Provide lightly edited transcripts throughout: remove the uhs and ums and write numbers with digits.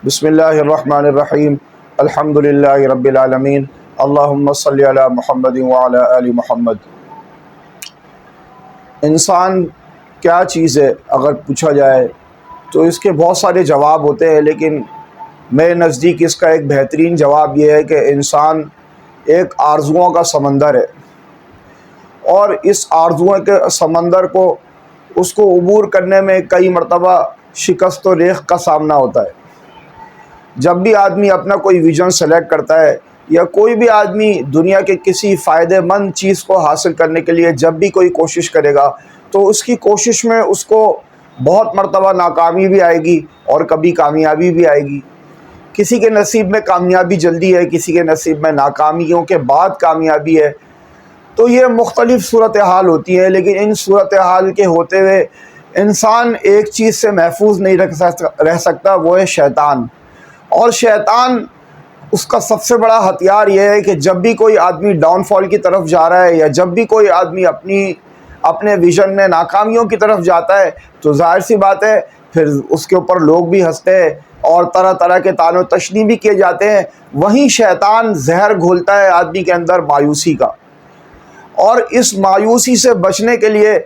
بسم اللہ الرحمن الرحیم الحمد للہ رب العالمین اللہم صلی علی محمد وعلی آل محمد۔ انسان کیا چیز ہے اگر پوچھا جائے تو اس کے بہت سارے جواب ہوتے ہیں، لیکن میرے نزدیک اس کا ایک بہترین جواب یہ ہے کہ انسان ایک آرزوؤں کا سمندر ہے، اور اس آرزوؤں کے سمندر کو اس کو عبور کرنے میں کئی مرتبہ شکست و ریغ کا سامنا ہوتا ہے۔ جب بھی آدمی اپنا کوئی ویژن سلیکٹ کرتا ہے یا کوئی بھی آدمی دنیا کے کسی فائدہ مند چیز کو حاصل کرنے کے لیے جب بھی کوئی کوشش کرے گا تو اس کی کوشش میں اس کو بہت مرتبہ ناکامی بھی آئے گی اور کبھی کامیابی بھی آئے گی۔ کسی کے نصیب میں کامیابی جلدی ہے، کسی کے نصیب میں ناکامیوں کے بعد کامیابی ہے، تو یہ مختلف صورتحال ہوتی ہیں۔ لیکن ان صورتحال کے ہوتے ہوئے انسان ایک چیز سے محفوظ نہیں رہ سکتا، وہ ہے شیطان۔ اور شیطان اس کا سب سے بڑا ہتھیار یہ ہے کہ جب بھی کوئی آدمی ڈاؤن فال کی طرف جا رہا ہے یا جب بھی کوئی آدمی اپنے ویژن میں ناکامیوں کی طرف جاتا ہے تو ظاہر سی بات ہے پھر اس کے اوپر لوگ بھی ہنستے ہیں اور طرح طرح کے طعن و تشنیع بھی کیے جاتے ہیں۔ وہیں شیطان زہر گھولتا ہے آدمی کے اندر مایوسی کا، اور اس مایوسی سے بچنے کے لیے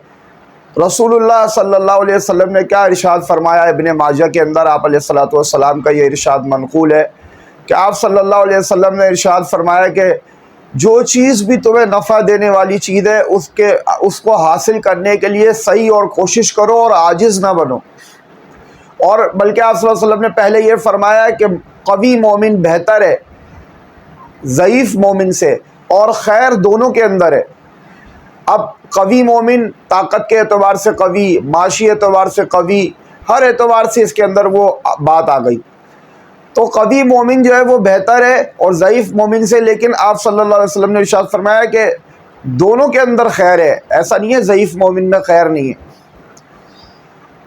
رسول اللہ صلی اللہ علیہ وسلم نے کیا ارشاد فرمایا؟ ابن ماجہ کے اندر آپ علیہ الصلوۃ والسلام کا یہ ارشاد منقول ہے کہ آپ صلی اللہ علیہ وسلم نے ارشاد فرمایا کہ جو چیز بھی تمہیں نفع دینے والی چیز ہے اس کو حاصل کرنے کے لیے صحیح اور کوشش کرو اور عاجز نہ بنو۔ اور بلکہ آپ صلی اللہ علیہ وسلم نے پہلے یہ فرمایا کہ قوی مومن بہتر ہے ضعیف مومن سے، اور خیر دونوں کے اندر ہے۔ اب قوی مومن طاقت کے اعتبار سے قوی، معاشی اعتبار سے قوی، ہر اعتبار سے اس کے اندر وہ بات آ گئی، تو قوی مومن جو ہے وہ بہتر ہے اور ضعیف مومن سے۔ لیکن آپ صلی اللہ علیہ وسلم نے ارشاد فرمایا کہ دونوں کے اندر خیر ہے، ایسا نہیں ہے ضعیف مومن میں خیر نہیں ہے۔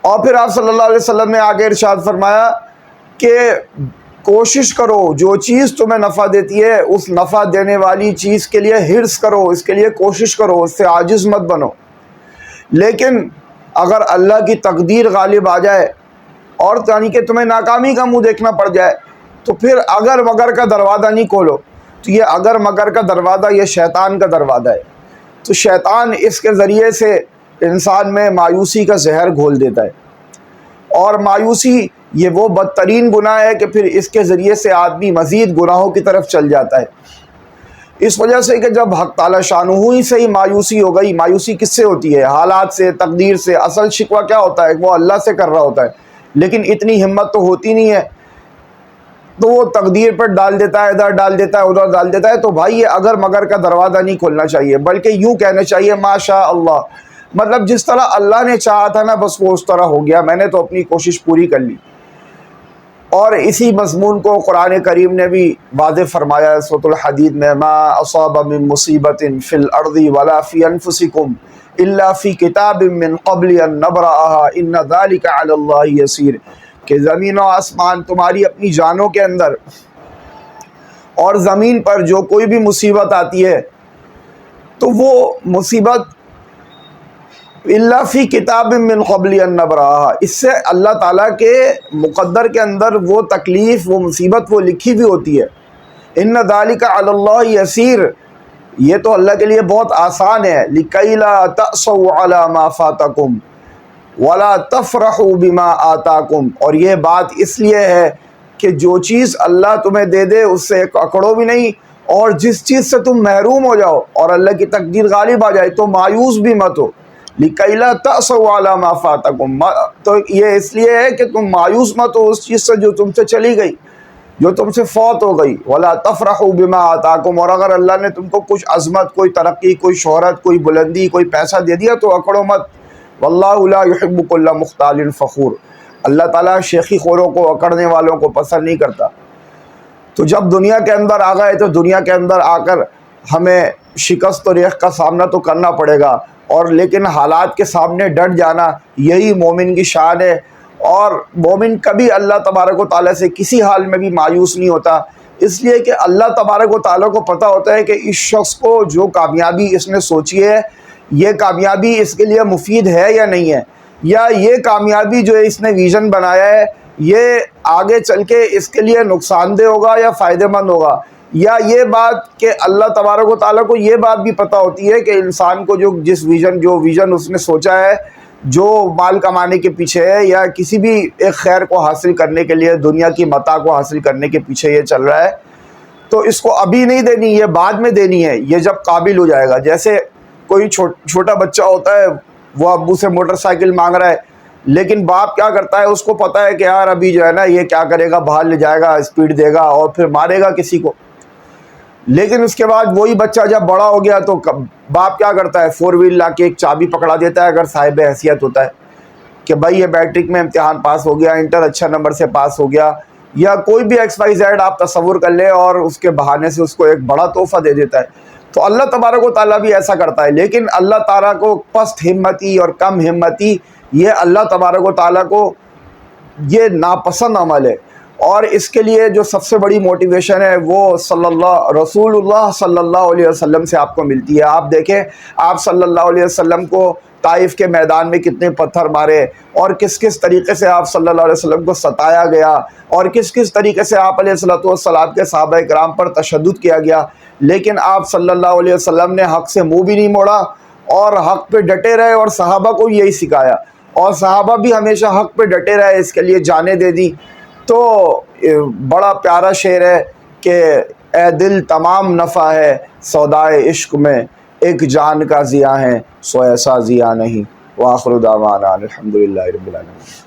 اور پھر آپ صلی اللہ علیہ وسلم نے آگے ارشاد فرمایا کہ کوشش کرو جو چیز تمہیں نفع دیتی ہے اس نفع دینے والی چیز کے لیے حرص کرو، اس کے لیے کوشش کرو، اس سے عاجز مت بنو۔ لیکن اگر اللہ کی تقدیر غالب آ جائے اور یعنی کہ تمہیں ناکامی کا منہ دیکھنا پڑ جائے تو پھر اگر مگر کا دروازہ نہیں کھولو۔ تو یہ اگر مگر کا دروازہ یہ شیطان کا دروازہ ہے، تو شیطان اس کے ذریعے سے انسان میں مایوسی کا زہر گھول دیتا ہے، اور مایوسی یہ وہ بدترین گناہ ہے کہ پھر اس کے ذریعے سے آدمی مزید گناہوں کی طرف چل جاتا ہے۔ اس وجہ سے کہ جب حق تعالی شانہ ہی سے ہی مایوسی ہو گئی، مایوسی کس سے ہوتی ہے؟ حالات سے، تقدیر سے۔ اصل شکوہ کیا ہوتا ہے؟ وہ اللہ سے کر رہا ہوتا ہے، لیکن اتنی ہمت تو ہوتی نہیں ہے، تو وہ تقدیر پر ڈال دیتا ہے، ادھر ڈال دیتا ہے، ادھر ڈال دیتا ہے۔ تو بھائی یہ اگر مگر کا دروازہ نہیں کھولنا چاہیے، بلکہ یوں کہنا چاہیے ماشاء اللہ، مطلب جس طرح اللہ نے چاہا تھا نا بس وہ اس طرح ہو گیا، میں نے تو اپنی کوشش پوری کر لی۔ اور اسی مضمون کو قرآن کریم نے بھی واضح فرمایا ہے سورۃ الحدید میں، ما اصاب من مصیبت فی الارض ولا فی انفسکم الا فی کتاب من قبل ان نبرأها ان ذلک علی اللہ یسیر، کہ زمین و آسمان تمہاری اپنی جانوں کے اندر اور زمین پر جو کوئی بھی مصیبت آتی ہے تو وہ مصیبت الا فی کتاب من قبل ان نبرأها، اس سے اللہ تعالیٰ کے مقدر کے اندر وہ تکلیف، وہ مصیبت وہ لکھی ہوئی ہوتی ہے۔ ان ذالک علی اللہ یسیر، یہ تو اللہ کے لیے بہت آسان ہے۔ لکی لا تأسوا علی ما فاتکم ولا تفرحوا بما آتاکم، اور یہ بات اس لیے ہے کہ جو چیز اللہ تمہیں دے دے اس سے اکڑو بھی نہیں، اور جس چیز سے تم محروم ہو جاؤ اور اللہ کی تقدیر غالب آ جائے تو مایوس بھی مت ہو۔ لِكَيْ لَا تَأْسَوْا عَلَىٰ مَا فَاتَكُمْ، تو یہ اس لیے ہے کہ تم مایوس مت ہو اس چیز سے جو تم سے چلی گئی، جو تم سے فوت ہو گئی۔ وَلَا تَفْرَحُوا بِمَا آتَاكُمْ، اور اگر اللہ نے تم کو کچھ عظمت، کوئی ترقی، کوئی شہرت، کوئی بلندی، کوئی پیسہ دے دیا تو اکڑو مت۔ وَاللَّهُ لَا يُحِبُّ كُلَّ مُخْتَالٍ فَخُورٍ، اللہ تعالیٰ شیخی خوروں کو، اکڑنے والوں کو پسند نہیں کرتا۔ تو جب دنیا کے اندر آ گئے تو دنیا کے اندر آ کر ہمیں شکست و ریغ کا سامنا تو کرنا پڑے گا، اور لیکن حالات کے سامنے ڈٹ جانا یہی مومن کی شان ہے۔ اور مومن کبھی اللہ تبارک و تعالیٰ سے کسی حال میں بھی مایوس نہیں ہوتا، اس لیے کہ اللہ تبارک و تعالیٰ کو پتہ ہوتا ہے کہ اس شخص کو جو کامیابی اس نے سوچی ہے یہ کامیابی اس کے لیے مفید ہے یا نہیں ہے، یا یہ کامیابی جو اس نے ویژن بنایا ہے یہ آگے چل کے اس کے لیے نقصان دہ ہوگا یا فائدہ مند ہوگا، یا یہ بات کہ اللہ تبارک و تعالیٰ کو یہ بات بھی پتہ ہوتی ہے کہ انسان کو جو ویژن اس نے سوچا ہے، جو مال کمانے کے پیچھے ہے یا کسی بھی ایک خیر کو حاصل کرنے کے لیے، دنیا کی متاع کو حاصل کرنے کے پیچھے یہ چل رہا ہے، تو اس کو ابھی نہیں دینی، یہ بعد میں دینی ہے، یہ جب قابل ہو جائے گا۔ جیسے کوئی چھوٹا بچہ ہوتا ہے، وہ ابو سے موٹر سائیکل مانگ رہا ہے، لیکن باپ کیا کرتا ہے، اس کو پتہ ہے کہ یار ابھی جو ہے نا یہ کیا کرے گا، باہر لے جائے گا، اسپیڈ دے گا اور پھر مارے گا کسی کو۔ لیکن اس کے بعد وہی بچہ جب بڑا ہو گیا تو باپ کیا کرتا ہے، 4 وہیل لا کے ایک چابی پکڑا دیتا ہے، اگر صاحب حیثیت ہوتا ہے، کہ بھائی یہ میٹرک میں امتحان پاس ہو گیا، انٹر اچھا نمبر سے پاس ہو گیا، یا کوئی بھی XYZ آپ تصور کر لیں، اور اس کے بہانے سے اس کو ایک بڑا تحفہ دے دیتا ہے۔ تو اللہ تبارک و تعالیٰ بھی ایسا کرتا ہے، لیکن اللہ تعالیٰ کو پست ہمتی اور کم ہمتی، یہ اللہ تبارک و تعالیٰ کو یہ ناپسند عمل ہے، اور اس کے لیے جو سب سے بڑی موٹیویشن ہے وہ رسول اللہ صلی اللہ علیہ وسلم سے آپ کو ملتی ہے۔ آپ دیکھیں آپ صلی اللہ علیہ وسلم کو طائف کے میدان میں کتنے پتھر مارے، اور کس کس طریقے سے آپ صلی اللہ علیہ وسلم کو ستایا گیا، اور کس کس طریقے سے آپ علیہ الصلوۃ کے صحابہ کرام پر تشدد کیا گیا، لیکن آپ صلی اللہ علیہ وسلم نے حق سے منہ بھی نہیں موڑا اور حق پہ ڈٹے رہے، اور صحابہ کو یہی سکھایا، اور صحابہ بھی ہمیشہ حق پہ ڈٹے رہے، اس کے لیے جانیں دے دی۔ تو بڑا پیارا شعر ہے کہ اے دل تمام نفع ہے سودائے عشق میں، ایک جان کا ضیاء ہے سو ایسا ضیاء نہیں۔ وآخر دعوانا الحمدللہ رب العالمین۔